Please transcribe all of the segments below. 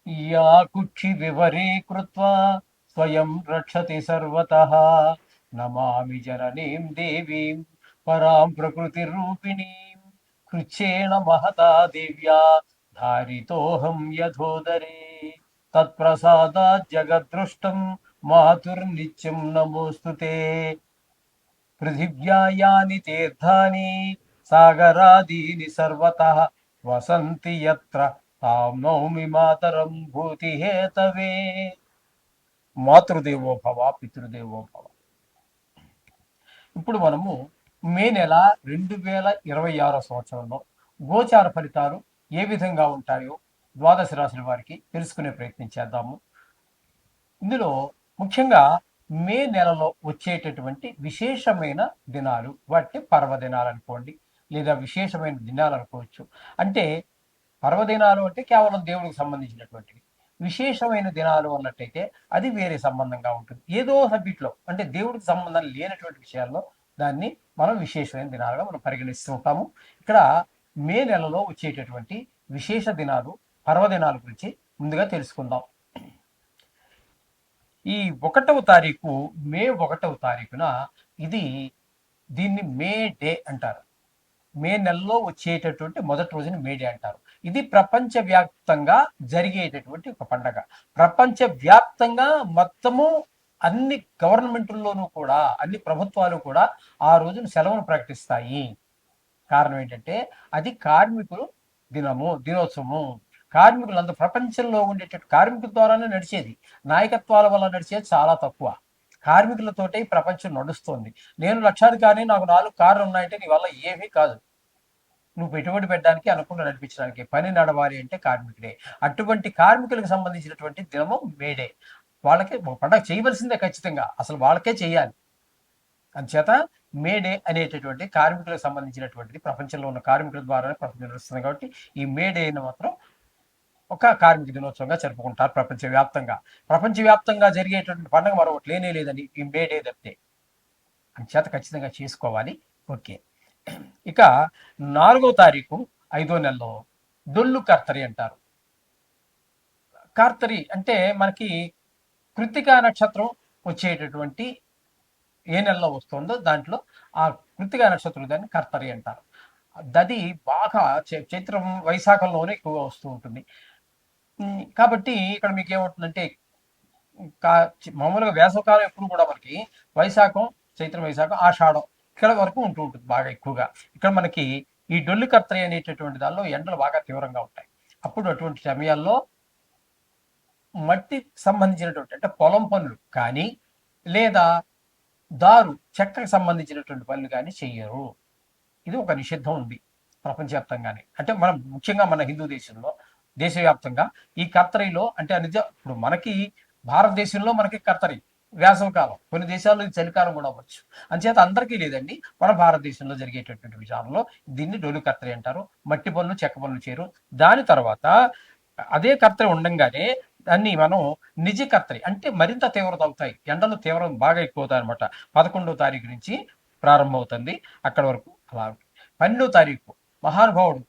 या कुक्षि विवरे कृत्वा स्वयं रक्षति सर्वतः नमामि जननीं देवीं परां प्रकृतिरूपिणीं कृच्छेन महता दिव्या धारितोऽहं यथोदरे तत्प्रसादात् जगद्दृष्टं मातुर्नित्यं नमोऽस्तु ते पृथिव्या यानि तीर्थानि सागरादीनि सर्वतः वसन्ति यत्र तां नौमि मातरं भूतिहेतवे మాతృదేవో భవ పితృదేవో భవ. ఇప్పుడు మనము మే నెల 2026 సంవత్సరంలో గోచార ఫలితాలు ఏ విధంగా ఉంటాయో ద్వాదశ రాశుల వారికి తెలుసుకునే ప్రయత్నం చేద్దాము. ఇందులో ముఖ్యంగా మే నెలలో వచ్చేటటువంటి విశేషమైన దినాలు, వాటిని పర్వదినాలు అనుకోండి, లేదా విశేషమైన దినాలు అనుకోవచ్చు. అంటే పర్వదినాలు అంటే కేవలం దేవుడికి సంబంధించినటువంటివి. విశేషమైన దినాలు అన్నట్టయితే అది వేరే సంబంధంగా ఉంటుంది. ఏదో సబ్జెక్ట్లో అంటే దేవుడికి సంబంధం లేనటువంటి విషయాల్లో దాన్ని మనం విశేషమైన దినాలుగా మనం పరిగణిస్తూ ఉంటాము. ఇక్కడ మే నెలలో వచ్చేటటువంటి విశేష దినాలు, పర్వదినాల గురించి ముందుగా తెలుసుకుందాం. ఈ 1వ తారీఖు, మే 1వ తారీఖున ఇది దీన్ని మే డే అంటారు. మే నెలలో వచ్చేటటువంటి మొదటి రోజుని మే డే అంటారు. ఇది ప్రపంచవ్యాప్తంగా జరిగేటటువంటి ఒక పండగ. ప్రపంచవ్యాప్తంగా మొత్తము అన్ని గవర్నమెంట్ల్లోనూ కూడా, అన్ని ప్రభుత్వాలు కూడా ఆ రోజున సెలవును ప్రకటిస్తాయి. కారణం ఏంటంటే అది కార్మికులు దినోత్సవము. కార్మికులంతా ప్రపంచంలో ఉండేటట్టు కార్మికుల ద్వారానే నడిచేది. నాయకత్వాల వల్ల నడిచేది చాలా తక్కువ. కార్మికులతోటే ఈ ప్రపంచం నడుస్తోంది. నేను లక్షాధికారిని, నాకు 4 కార్లు ఉన్నాయంటే నీ వల్ల ఏమీ కాదు. నువ్వు పెట్టుబడి పెట్టడానికి, అనుకుండా నడిపించడానికి. పని నడవాలి అంటే కార్మికుడే. అటువంటి కార్మికులకు సంబంధించినటువంటి దినము మేడే. వాళ్ళకి పండగ చేయవలసిందే ఖచ్చితంగా, అసలు వాళ్ళకే చేయాలి. అందుచేత మేడే అనేటటువంటి కార్మికులకు సంబంధించినటువంటిది. ప్రపంచంలో ఉన్న కార్మికుల ద్వారానే ప్రపంచం నడుస్తుంది కాబట్టి ఈ మేడేని మాత్రం ఒక కార్మిక దినోత్సవంగా జరుపుకుంటారు ప్రపంచవ్యాప్తంగా. ప్రపంచవ్యాప్తంగా జరిగేటువంటి పండుగ మరొకటి లేనే లేదని ఈ మేడే తప్పితే. అందుచేత ఖచ్చితంగా చేసుకోవాలి. ఓకే. ఇక 4వ తారీఖు 5వ నెలలో డొల్లు కర్తరి అంటారు. కార్తరి అంటే మనకి కృత్తికా నక్షత్రం వచ్చేటటువంటి ఏ నెలలో వస్తుందో దాంట్లో ఆ కృత్తికా నక్షత్రం దాన్ని కర్తరి అంటారు. అది బాగా చైత్రం వైశాఖంలోనే ఎక్కువగా వస్తూ ఉంటుంది. కాబట్టి ఇక్కడ మీకు ఏమవుతుందంటే మామూలుగా వేసవకాలం ఎప్పుడు కూడా మనకి వైశాఖం, చైత్రం, వైశాఖం, ఆషాఢం ఇక్కడ వరకు ఉంటూ ఉంటుంది బాగా ఎక్కువగా. ఇక్కడ మనకి ఈ డొల్లి కర్తరి అనేటటువంటి దానిలో ఎండలు బాగా తీవ్రంగా ఉంటాయి. అప్పుడు అటువంటి సమయాల్లో మట్టి సంబంధించినటువంటి అంటే పొలం పనులు కానీ, లేదా చెక్కకు సంబంధించినటువంటి పనులు కానీ చెయ్యరు. ఇది ఒక నిషిద్ధం ఉంది ప్రపంచవ్యాప్తంగానే. అంటే మనం ముఖ్యంగా మన హిందూ దేశంలో, దేశవ్యాప్తంగా ఈ కర్తరిలో అంటే ఇప్పుడు మనకి భారతదేశంలో మనకి కర్తరి వేసవకాలం, కొన్ని దేశాల్లో ఇది చలికాలం కూడా అవ్వచ్చు. అంచేత అందరికీ లేదండి. మన భారతదేశంలో జరిగేటటువంటి విషయాల్లో దీన్ని డొలు కర్తరి అంటారు. మట్టి పనులు, చెక్క పనులు చేయరు. దాని తర్వాత అదే కర్తరి ఉండంగానే దాన్ని మనం నిజ కర్తరి అంటే మరింత తీవ్రత అవుతాయి. ఎండలు తీవ్రం బాగా ఎక్కువ అవుతాయి అనమాట. 11వ తారీఖు నుంచి ప్రారంభమవుతుంది. అక్కడ వరకు అలా. 12వ తారీఖు మహానుభావుడు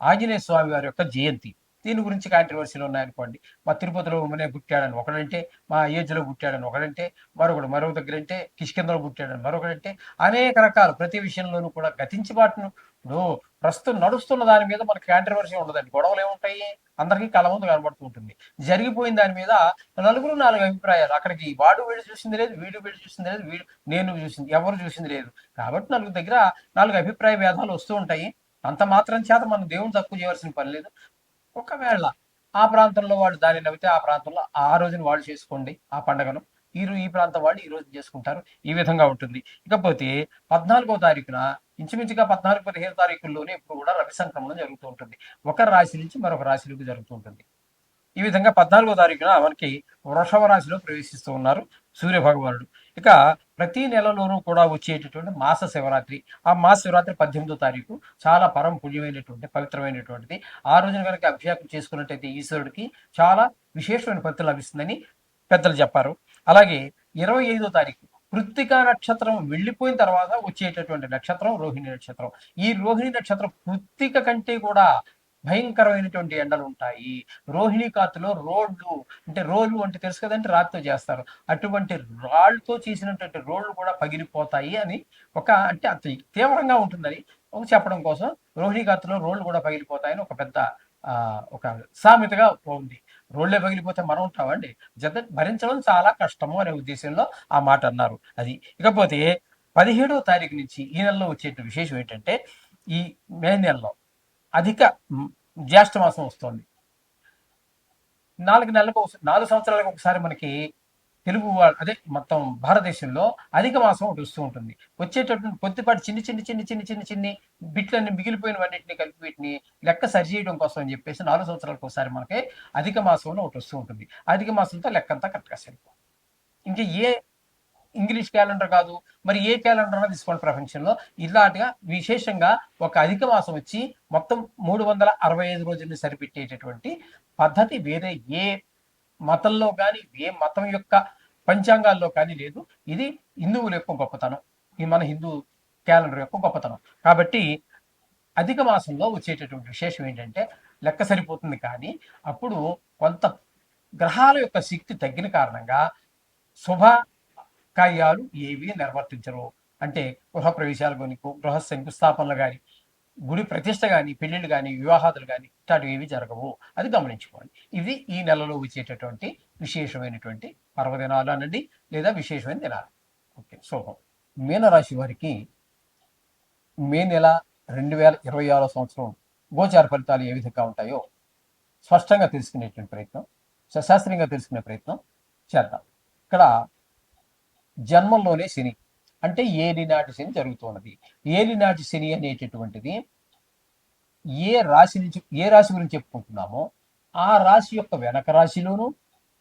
ఆంజనేయ స్వామి వారి యొక్క జయంతి. దీని గురించి కాంట్రవర్సీలు ఉన్నాయనుకోండి. మా తిరుపతిలో పుట్టాడని ఒకడంటే, మా ఏజ్లో పుట్టాడని ఒకడంటే, మరో దగ్గర అంటే కిష్కిందలో పుట్టాడని మరొకడంటే, అనేక రకాలు ప్రతి విషయంలోనూ కూడా గతించి బాటును. ఇప్పుడు ప్రస్తుతం నడుస్తున్న దాని మీద మనకి కాంట్రవర్సీ ఉండదండి. గొడవలు ఏముంటాయి? అందరికీ కళ్ళ ముందు కనబడుతూ ఉంటుంది. జరిగిపోయిన దాని మీద నలుగురు 4 అభిప్రాయాలు. అక్కడికి వీడు చూసింది లేదు, వీడు చూసింది లేదు, నేను చూసింది, ఎవరు చూసింది లేదు. కాబట్టి నలుగురు దగ్గర 4 అభిప్రాయ భేదాలు వస్తూ ఉంటాయి. అంత మాత్రం చేత మనం దేవుని తక్కువ చేయవలసిన పని లేదు. ఒకవేళ ఆ ప్రాంతంలో వాళ్ళు దాన్ని నవ్వితే ఆ ప్రాంతంలో ఆ రోజున వాళ్ళు చేసుకోండి ఆ పండుగను. ఈ ప్రాంతం వాళ్ళు ఈ రోజు చేసుకుంటారు. ఈ విధంగా ఉంటుంది. ఇకపోతే 14వ తారీఖున ఇంచుమించుగా 14-15 తారీఖుల్లోనే ఇప్పుడు కూడా రవి సంక్రమణం జరుగుతూ ఉంటుంది. ఒక రాశి నుంచి మరొక రాశిలోకి జరుగుతూ ఉంటుంది. ఈ విధంగా 14వ తారీఖున మనకి వృషభ రాశిలో ప్రవేశిస్తూ ఉన్నారు సూర్య భగవానుడు. ఇక ప్రతి నెలలోనూ కూడా వచ్చేటటువంటి మాస శివరాత్రి. ఆ మాస శివరాత్రి 18వ తారీఖు చాలా పరమ పుణ్యమైనటువంటి, పవిత్రమైనటువంటిది. ఆ రోజున కనుక అభిషేకం చేసుకున్నట్టయితే ఈశ్వరుడికి చాలా విశేషమైన ఫలితం లభిస్తుందని పెద్దలు చెప్పారు. అలాగే 25వ తారీఖు కృత్తికా నక్షత్రం వెళ్ళిపోయిన తర్వాత వచ్చేటటువంటి నక్షత్రం రోహిణి నక్షత్రం. ఈ రోహిణి నక్షత్రం కృత్తిక కంటే కూడా భయంకరమైనటువంటి ఎండలు ఉంటాయి. రోహిణీ కార్తెలో రోడ్లు అంటే రోలు అంటే తెలుసు కదండి, రాతితో చేస్తారు. అటువంటి రాళ్ళతో చేసినటువంటి రోడ్లు కూడా పగిలిపోతాయి అని అంటే అంత తీవ్రంగా ఉంటుందని చెప్పడం కోసం రోహిణీ కార్తెలో రోడ్లు కూడా పగిలిపోతాయని ఒక పెద్ద ఒక సామెతగా ఉంది. రోడ్లే పగిలిపోతే మనం ఉంటామండి? భరించడం చాలా కష్టము అనే ఉద్దేశంలో ఆ మాట అన్నారు. అది. ఇకపోతే 17వ తారీఖు నుంచి ఈ నెలలో వచ్చే విశేషం ఏంటంటే, ఈ మే నెలలో అధిక జ్యేష్ఠ మాసం వస్తుంది. 4 సంవత్సరాలకు ఒకసారి మనకి తెలుగు అదే మొత్తం భారతదేశంలో అధిక మాసం ఒకటి వస్తూ ఉంటుంది. వచ్చేటటువంటి కొద్దిపాటి చిన్ని బిట్లన్నీ మిగిలిపోయినవన్నింటినీ కలిపి వీటిని లెక్క సరిచేయడం కోసం అని చెప్పేసి 4 సంవత్సరాలకు ఒకసారి మనకి అధిక మాసంలో ఒకటి వస్తూ ఉంటుంది. అధిక మాసంతో లెక్కంతా కరెక్ట్గా సరిపోతుంది. ఇంకా ఏ ఇంగ్లీష్ క్యాలెండర్ కాదు, మరి ఏ క్యాలెండర్ అన్నా తీసుకోండి ప్రపంచంలో, ఇలాంటిగా విశేషంగా ఒక అధిక మాసం వచ్చి మొత్తం 365 రోజుల్ని సరిపెట్టేటటువంటి పద్ధతి వేరే ఏ మతంలో కానీ ఏ మతం యొక్క పంచాంగాల్లో కానీ లేదు. ఇది హిందువుల యొక్క గొప్పతనం, ఇది మన హిందూ క్యాలెండర్ యొక్క గొప్పతనం. కాబట్టి అధిక మాసంలో వచ్చేటటువంటి విశేషం ఏంటంటే లెక్క సరిపోతుంది, కానీ అప్పుడు కొంత గ్రహాల యొక్క శక్తి తగ్గిన కారణంగా శుభ కార్యాలు ఏవి నిర్వర్తించరు. అంటే గృహప్రవేశాలు కానీ, గృహ శంకుస్థాపనలు కానీ, గుడి ప్రతిష్ట కానీ, పెళ్లిళ్ళు కానీ, వివాహాదులు కానీ ఇట్లాంటివి ఏవి జరగవు. అది గమనించుకోండి. ఇది ఈ నెలలో వచ్చేటటువంటి విశేషమైనటువంటి పర్వదినాలు అనండి, లేదా విశేషమైన దినాలు. ఓకే, శుభం. మీనరాశి వారికి మే నెల 2026 సంవత్సరం గోచార ఫలితాలు ఏ విధంగా ఉంటాయో స్పష్టంగా తెలుసుకునేటువంటి ప్రయత్నం, శాస్త్రీయంగా తెలుసుకునే ప్రయత్నం చేద్దాం. ఇక్కడ జన్మంలోనే శని అంటే ఏలినాటి శని జరుగుతున్నది. ఏలినాటి శని అనేటటువంటిది ఏ రాశి గురించి చెప్పుకుంటున్నామో ఆ రాశి యొక్క వెనక రాశిలోను,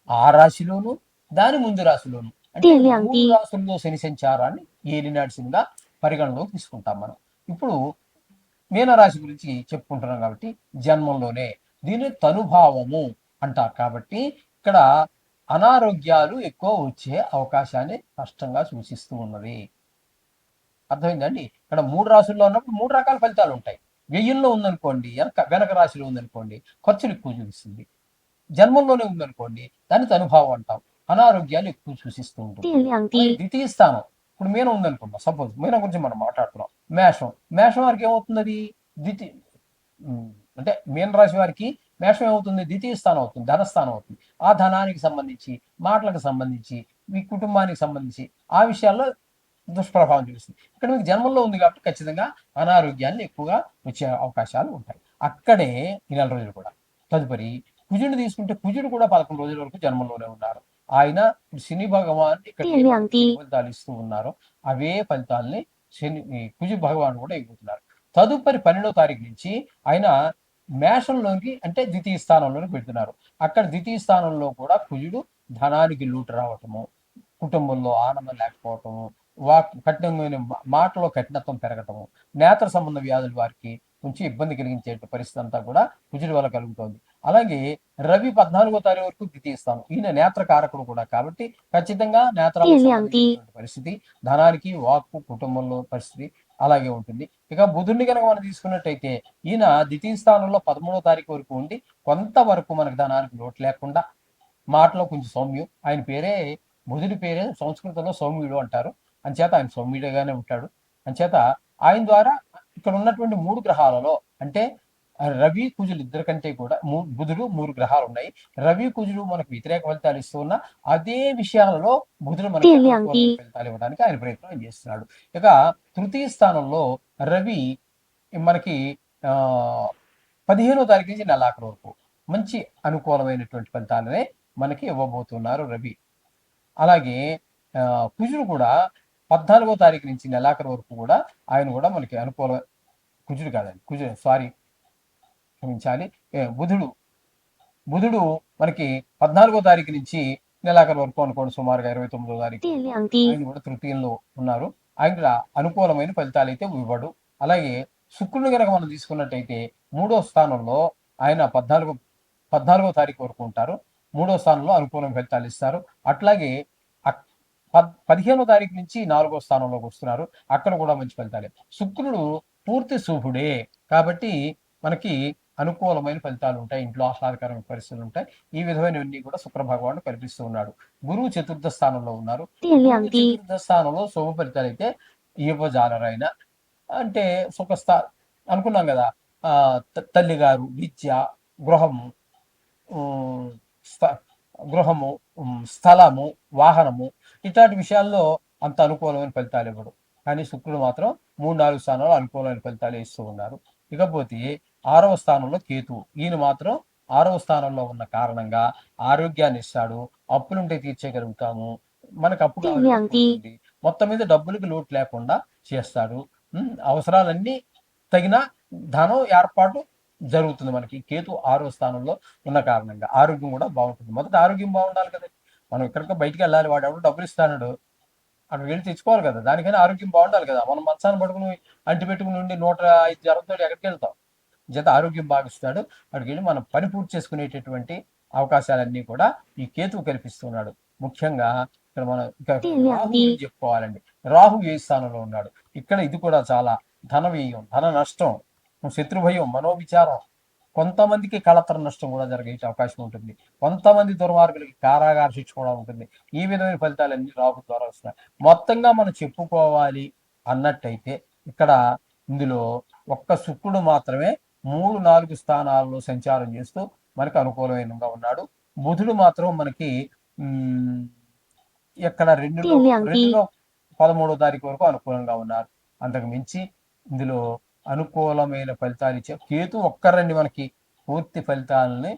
ఆ రాశిలోను, దాని ముందు రాశిలోను, అంటే 3 రాశుల్లో శని సంచారాన్ని ఏలినాటి శనిగా పరిగణలోకి తీసుకుంటాం మనం. ఇప్పుడు మీనరాశి గురించి చెప్పుకుంటున్నాం కాబట్టి జన్మంలోనే, దీన్ని తనుభావము అంటారు. కాబట్టి ఇక్కడ అనారోగ్యాలు ఎక్కువ వచ్చే అవకాశాన్ని స్పష్టంగా సూచిస్తూ ఉన్నది. అర్థమైందండి? ఇక్కడ 3 రాశుల్లో ఉన్నప్పుడు 3 రకాల ఫలితాలు ఉంటాయి. వ్యయంలో ఉందనుకోండి, వెనక రాశిలో ఉందనుకోండి, ఖర్చులు ఎక్కువ చూపిస్తుంది. జన్మంలోనే ఉందనుకోండి, దాన్ని అనుభవం అంటాం. అనారోగ్యాలు ఎక్కువ సూచిస్తూ ఉంటుంది. ద్వితీయ స్థానం ఇప్పుడు మీనం ఉందనుకుందాం, సపోజ్ మీనం గురించి మనం మాట్లాడుతున్నాం. మేషం వారికి ఏమవుతుంది? అది అంటే మీన రాశి వారికి మేషం ఏమవుతుంది? ద్వితీయ స్థానం అవుతుంది, ధనస్థానం అవుతుంది. ఆ ధనానికి సంబంధించి, మాటలకు సంబంధించి, మీ కుటుంబానికి సంబంధించి ఆ విషయాల్లో దుష్ప్రభావం చూపిస్తుంది. ఇక్కడ మీకు జన్మంలో ఉంది కాబట్టి ఖచ్చితంగా అనారోగ్యాన్ని ఎక్కువగా వచ్చే అవకాశాలు ఉంటాయి. అక్కడే ఈ 4 రోజులు కూడా. తదుపరి కుజుడిని తీసుకుంటే కుజుడు కూడా 11 రోజుల వరకు జన్మంలోనే ఉన్నారు. ఆయన శని భగవాన్ ఇక్కడ ఫలితాలు ఇస్తూ ఉన్నారు, అవే ఫలితాలని కుజు భగవాన్ కూడా ఇవ్వబోతున్నారు. తదుపరి 12వ తారీఖు నుంచి ఆయన మేషంలోకి అంటే ద్వితీయ స్థానంలోకి పెడుతున్నారు. అక్కడ ద్వితీయ స్థానంలో కూడా కుజుడు ధనానికి లూటు రావటము, కుటుంబంలో ఆనందం లేకపోవటము, కఠినమైన మాటలో కఠినత్వం పెరగటము, నేత్ర సంబంధ వ్యాధుల వారికి కొంచెం ఇబ్బంది కలిగించే పరిస్థితి అంతా కూడా కుజుడి వల్ల కలుగుతోంది. అలాగే రవి 14వ తారీఖు వరకు ద్వితీయ స్థానం, ఈయన నేత్రకారకుడు కూడా కాబట్టి ఖచ్చితంగా నేత్రాలకు పరిస్థితి, ధనానికి, వాక్కు, కుటుంబంలో పరిస్థితి అలాగే ఉంటుంది. ఇక బుధుడిని కనుక మనం తీసుకున్నట్టయితే ఈయన ద్వితీయ స్థానంలో 13వ తారీఖు వరకు ఉండి కొంతవరకు మనకు ధనానికి లోటు లేకుండా, మాటలో కొంచెం సౌమ్యం. ఆయన పేరే, బుధుడి పేరే సంస్కృతంలో సౌమ్యుడు అంటారు. అంచేత ఆయన సౌమ్యుడిగానే ఉంటాడు. అంచేత ఆయన ద్వారా ఇక్కడ ఉన్నటువంటి 3 గ్రహాలలో అంటే రవి కుజులు ఇద్దరి కంటే కూడా బుధుడు 3 గ్రహాలు ఉన్నాయి. రవి కుజుడు మనకు వ్యతిరేక ఫలితాలు ఇస్తూ ఉన్న అదే విషయాలలో బుధుడు మనకి ఫలితాలు ఇవ్వడానికి ఆయన ప్రయత్నం చేస్తున్నాడు. ఇక తృతీయ స్థానంలో రవి మనకి 15వ తారీఖు నుంచి నెలాఖరు వరకు మంచి అనుకూలమైనటువంటి ఫలితాలనే మనకి ఇవ్వబోతున్నారు రవి. అలాగే కుజుడు కూడా 14వ తారీఖు నుంచి నెలాఖరు వరకు కూడా ఆయన కూడా మనకి అనుకూల, కుజుడు కాదండి, క్షమించాలి, బుధుడు మనకి 14వ తారీఖు నుంచి నెలాఖరు వరకు అనుకోండి, సుమారుగా 29వ తారీఖు ఆయన కూడా తృతీయంలో ఉన్నారు. ఆయన అనుకూలమైన ఫలితాలు అయితే ఇవ్వడు. అలాగే శుక్రుడు కనుక మనం తీసుకున్నట్టయితే 3వ స్థానంలో ఆయన 14వ తారీఖు వరకు ఉంటారు. 3వ స్థానంలో అనుకూలమైన ఫలితాలు ఇస్తారు. అట్లాగే 15వ తారీఖు నుంచి 4వ స్థానంలోకి వస్తున్నారు, అక్కడ కూడా మంచి ఫలితాలే. శుక్రుడు పూర్తి శుభుడే కాబట్టి మనకి అనుకూలమైన ఫలితాలు ఉంటాయి, ఇంట్లో ఆహ్లాదకరమైన పరిస్థితులు ఉంటాయి. ఈ విధమైనవన్నీ కూడా శుక్ర భగవానుడు కల్పిస్తూ ఉన్నాడు. గురువు చతుర్థ స్థానంలో ఉన్నారు. గురువు చతుర్థ స్థానంలో శుభ ఫలితాలు అయితే ఇవ్వజాలరైన, అంటే సుఖస్థా అనుకున్నాం కదా, తల్లిగారు, విద్య, గృహము, గృహము, స్థలము, వాహనము, ఇట్లాంటి విషయాల్లో అంత అనుకూలమైన ఫలితాలు ఇవ్వడు. కానీ శుక్రుడు మాత్రం 3-4 స్థానాల్లో అనుకూలమైన ఫలితాలు ఇస్తూ ఉన్నారు. ఇకపోతే 6వ స్థానంలో కేతువు. ఈయన మాత్రం 6వ స్థానంలో ఉన్న కారణంగా ఆరోగ్యాన్ని ఇస్తాడు, అప్పులుంటే తీర్చేయగలుగుతాము, మనకు అప్పు కావాలి, మొత్తం మీద డబ్బులకి లోటు లేకుండా చేస్తాడు. అవసరాలన్నీ తగిన ధనం ఏర్పాటు జరుగుతుంది మనకి కేతు 6వ స్థానంలో ఉన్న కారణంగా. ఆరోగ్యం కూడా బాగుంటుంది. మొదట ఆరోగ్యం బాగుండాలి కదా, మనం ఎక్కడికో బయటికి వెళ్ళాలి, వాడు ఎవరు డబ్బులు ఇస్తాడు, అక్కడికి వెళ్ళి తెచ్చుకోవాలి కదా, దానికైనా ఆరోగ్యం బాగుండాలి కదా. మనం మంచాన్ని పడుకుని అంటి పెట్టుకుని ఉండి 105 జ్వరంతో ఎక్కడికి వెళ్తాం? జత ఆరోగ్యం బాగిస్తాడు, అక్కడికి వెళ్ళి మనం పని పూర్తి చేసుకునేటటువంటి అవకాశాలన్నీ కూడా ఈ కేతువు కల్పిస్తున్నాడు. ముఖ్యంగా ఇక్కడ మనం రాహు గురించి చెప్పుకోవాలండి. రాహు ఏ స్థానంలో ఉన్నాడు? ఇక్కడ ఇది కూడా చాలా ధన వ్యయం, ధన నష్టం, శత్రుభయం, మనోవిచారం, కొంతమందికి కళతర నష్టం కూడా జరిగే అవకాశం ఉంటుంది. కొంతమంది దుర్మార్గులకి కారాగార శిక్ష కూడా ఉంటుంది. ఈ విధమైన ఫలితాలన్నీ రాహు ద్వారా వస్తున్నాయి. మొత్తంగా మనం చెప్పుకోవాలి అన్నట్టయితే ఇక్కడ ఇందులో ఒక్క శుక్రుడు మాత్రమే 3-4 స్థానాల్లో సంచారం చేస్తూ మనకి అనుకూలమైనగా ఉన్నాడు. బుధుడు మాత్రం మనకి ఇక్కడ 2లో 13వ తారీఖు వరకు అనుకూలంగా ఉన్నారు. అంతకు మించి ఇందులో అనుకూలమైన ఫలితాలు ఇచ్చే కేతు ఒక్కరండి మనకి పూర్తి ఫలితాలని,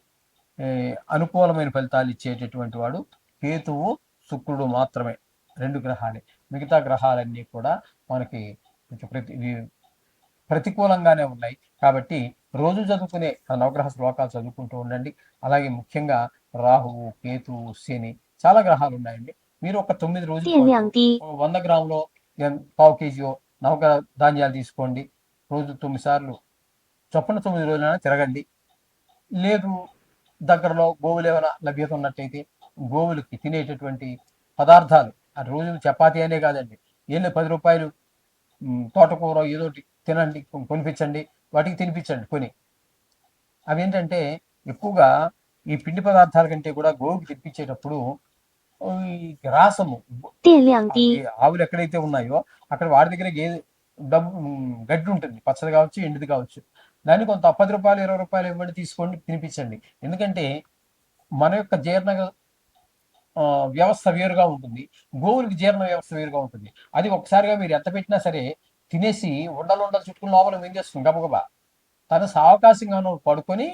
అనుకూలమైన ఫలితాలు ఇచ్చేటటువంటి వాడు కేతువు, శుక్రుడు మాత్రమే, 2 గ్రహాలే. మిగతా గ్రహాలన్నీ కూడా మనకి ప్రతికూలంగానే ఉన్నాయి. కాబట్టి రోజు చదువుకునే నవగ్రహ శ్లోకాలు చదువుకుంటూ ఉండండి. అలాగే ముఖ్యంగా రాహువు, కేతువు, శని, చాలా గ్రహాలు ఉన్నాయండి. మీరు ఒక 9 రోజులు 100 గ్రాములో పావు కేజీ నవగ్రహ ధాన్యాలు తీసుకోండి. రోజు 9 సార్లు చొప్పున 9 రోజులైనా తిరగండి. లేదు దగ్గరలో గోవులు ఏమైనా లభ్యత ఉన్నట్టయితే గోవులకి తినేటటువంటి పదార్థాలు, ఆ రోజు చపాతీ అనే కాదండి, ఏళ్ళు 10 రూపాయలు తోటకూర ఏదోటి తినండి, కొనిపించండి, వాటికి తినిపించండి కొని. అవి ఏంటంటే ఎక్కువగా ఈ పిండి పదార్థాల కంటే కూడా గోవుకి తినిపించేటప్పుడు ఈ గ్రాసము, ఆవులు ఎక్కడైతే ఉన్నాయో అక్కడ వాడి దగ్గర గడ్డి ఉంటుంది, పచ్చది కావచ్చు, ఎండుది కావచ్చు. దాన్ని కొంత 10 రూపాయలు 20 రూపాయలు ఇవ్వండి, తీసుకోండి, తినిపించండి. ఎందుకంటే మన యొక్క జీర్ణ వ్యవస్థ వేరుగా ఉంటుంది, గోవులకి జీర్ణ వ్యవస్థ వేరుగా ఉంటుంది. అది ఒకసారిగా మీరు ఎంత పెట్టినా సరే తినేసి ఉండలు చుట్టుకుని లోపల మింగేస్తుంది గబగబా. తన సావకాశంగాను పడుకొని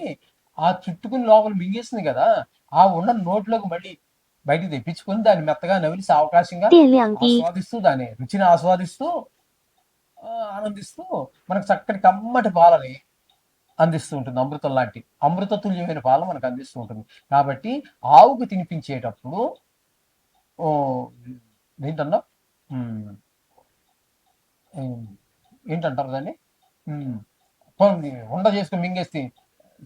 ఆ చుట్టుకుని లోపల మింగేస్తుంది కదా, ఆ ఉన్న నోట్లోకి మళ్ళీ బయటికి తెప్పించుకొని దాన్ని మెత్తగా నవిలి సావకాశంగా ఆస్వాదిస్తూ, దాని రుచిని ఆస్వాదిస్తూ ఆనందిస్తూ మనకు చక్కటి కమ్మటి పాలని అందిస్తూ ఉంటుంది. అమృతం లాంటి అమృత తుల్యమైన పాలు మనకు అందిస్తూ ఉంటుంది. కాబట్టి ఆవుకు తినిపించేటప్పుడు ఏంటన్నా ఏంటంటారు దాన్ని, ఉండ చేసుకుని మింగేసి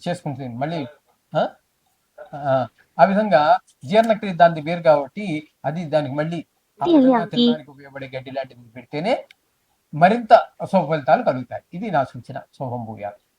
చేసుకుంటుంది మళ్ళీ. ఆ విధంగా జీర్ణక్రియ దాన్ని వేరు కాబట్టి అది దానికి మళ్ళీ తినడానికి ఉపయోగపడే గడ్డి లాంటిది పెడితేనే మరింత శుభ ఫలితాలు కలుగుతాయి. ఇది నా సూచన. శుభం భూయాలు.